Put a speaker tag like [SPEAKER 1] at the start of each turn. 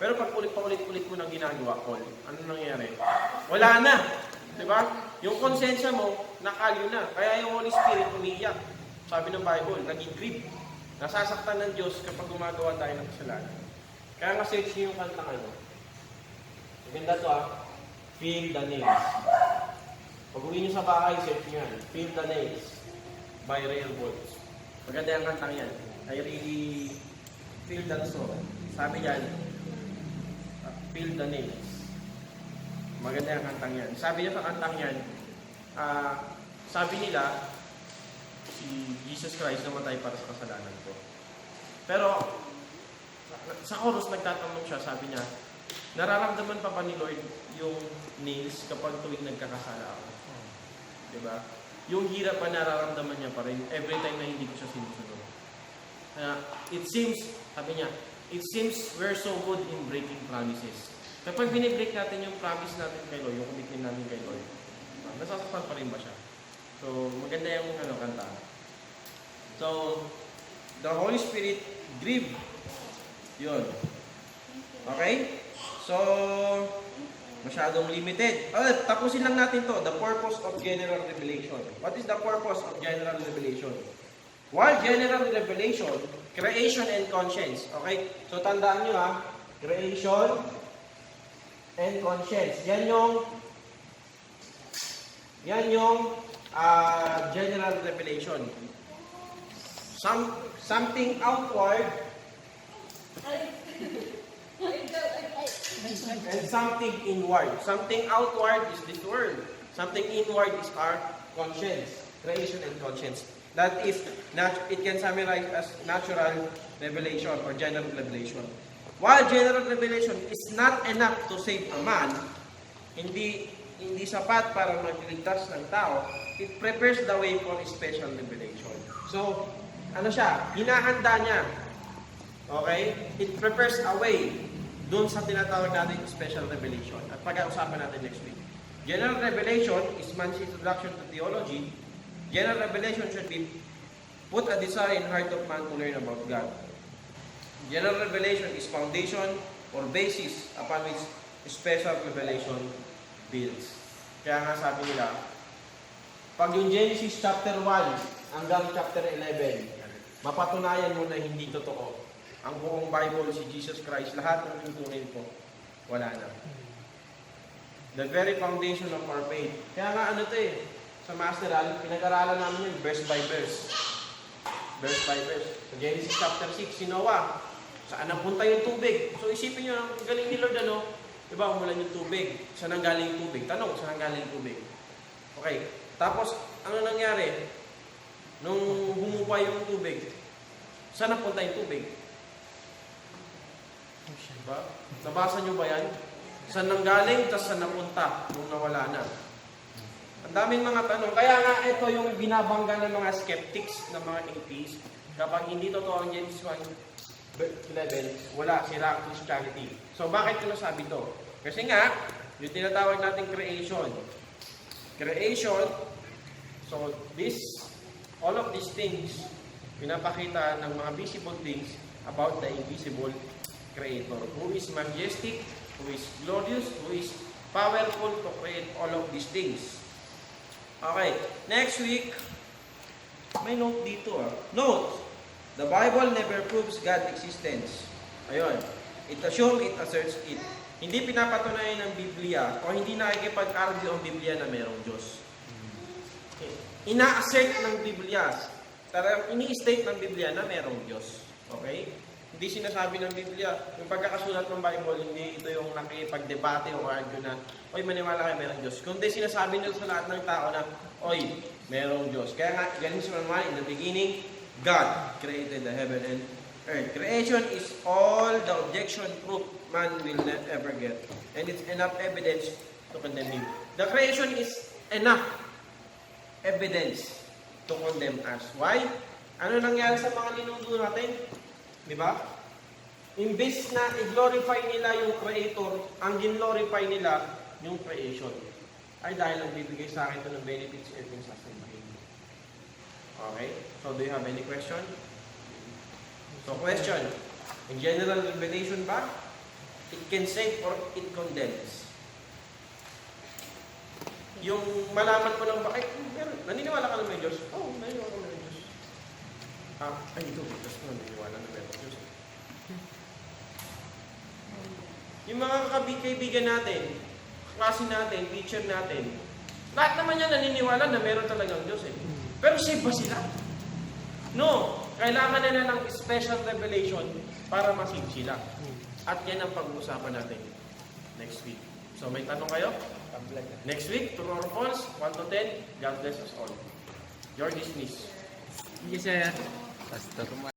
[SPEAKER 1] Pero pag paulit-ulit mo nang ginagawa, Paul, ano nangyayari? Wala na. Diba? Yung konsensya mo, nakalyo na. Kaya yung Holy Spirit umiiyak. Sabi ng Bible, nag-grieve. Nasasaktan ng Diyos kapag gumagawa tayo ng kasalanan. Kaya nga search niyo yung kanta kayo. Maganda to Feel the Nails. Pag uwi niyo sa bahay, search niyo yan. Feel the Nails by Real Words. Maganda yung kantang yan. I really feel that song. Sabi yan, Feel the Nails. Maganda yung kantang yan. Sabi niya sa kantang yan, sabi nila, si Jesus Christ namatay para sa kasalanan ko. Pero, sa chorus nagtatanong siya, sabi niya, nararamdaman pa ba ni Lord yung nails kapag tuwing nagkakasala ako? Diba? Yung hirap pa nararamdaman niya pa rin every time na hindi ko siya sinusunod. It seems, sabi niya, it seems we're so good in breaking promises. Kapag binibreak natin yung promise natin kay Lord, yung commitment natin kay Lord, nasasaktan pa rin ba siya? So, maganda yung kanta. So, the Holy Spirit grieved. Yun. Okay? So, masyadong limited. Tapusin lang natin to. The purpose of general revelation. What is the purpose of general revelation? While general revelation, creation and conscience. Okay? So, tandaan nyo creation and conscience. Yan yung general revelation. Something outward and something inward. Something outward is this world. Something inward is our conscience. Creation and conscience. That is, it can summarize as natural revelation or general revelation. While general revelation is not enough to save a man, hindi sapat para magligtas ng tao, it prepares the way for special revelation. So, hinahanda niya. Okay? It prepares a way doon sa tinatawag natin special revelation. At pag-uusapan natin next week. General revelation is man's introduction to theology. General revelation should be put a desire in the heart of man to learn about God. General revelation is foundation or basis upon which special revelation builds. Kaya nga sabi nila, pag yung Genesis chapter 1 hanggang chapter 11, mapatunayan mo na hindi totoo. Ang buong Bible, si Jesus Christ, lahat ng tutunin po, wala na. The very foundation of our faith. Kaya nga sa masteral, pinag-aralan namin yun, verse by verse. Verse by verse. Sa Genesis chapter 6, si Noah, saan napunta yung tubig? So isipin nyo, ang galing ni Lord, diba, umulan yung tubig. Saan ang galing yung tubig? Tanong, saan ang galing yung tubig? Okay. Tapos, ano nangyari? Nung humupa yung tubig, saan napunta yung tubig? Diba? Nabasa nyo ba yan? Saan nang galing, tapos saan napunta nung nawala na? Ang daming mga tanong. Kaya nga, ito yung binabangga ng mga skeptics, ng mga atheists. Kapag hindi totoo ang Genesis 1:11, wala, sira ang Christianity. So, bakit ko nasabi to? Kasi nga, yung tinatawag natin creation. Creation, so all of these things, pinapakita ng mga visible things about the invisible Creator, who is majestic, who is glorious, who is powerful to create all of these things. Okay, next week, may note dito. Note, the Bible never proves God's existence. Ayun, it assumes, it asserts it. Hindi pinapatunayan ng Biblia o hindi nakikipag-argue ang Biblia na mayroong Diyos. Okay. Ina-assert ng Biblia, ini-state ng Biblia na mayroong Diyos. Okay? Hindi sinasabi ng Biblia, yung pagkakasulat ng Bible, hindi ito yung nakikipag-debate o argue na, oy, maniwala kayo mayroong Diyos. Kundi sinasabi nila sa lahat ng tao na, oy, mayroong Diyos. Kaya nga, Genesis 1:1, in the beginning, God created the heaven and earth. Creation is all the objection proof man will not ever get. And it's enough evidence to condemn him. The creation is enough evidence to condemn us. Why? Ano nangyari sa mga linundo natin? Di ba? Imbes na i-glorify nila yung Creator, ang gin-glorify nila yung creation. Ay dahil nagbibigay sa akin ito ng benefits at yung sasabihin. Okay? So, do you have any question? So, question. In general revelation ba? It can save or it condemns. Yung malaman mo lang bakit, meron, naniniwala ka na may Diyos? Oo, naniniwala ka na may Diyos. Ay, ito, Diyos mo, naniniwala na meron Diyos. Yung mga kaibigan natin, klase natin, teacher natin, lahat naman yan naniniwala na meron talagang Diyos eh. Pero save ba sila? No. Kailangan nila ng special revelation para masave sila. At yan ang pag-uusapan natin next week. So may tanong kayo? Next week, true or false, 1 to 10, God bless us all. You're dismissed.
[SPEAKER 2] Yes, sir. Pastor.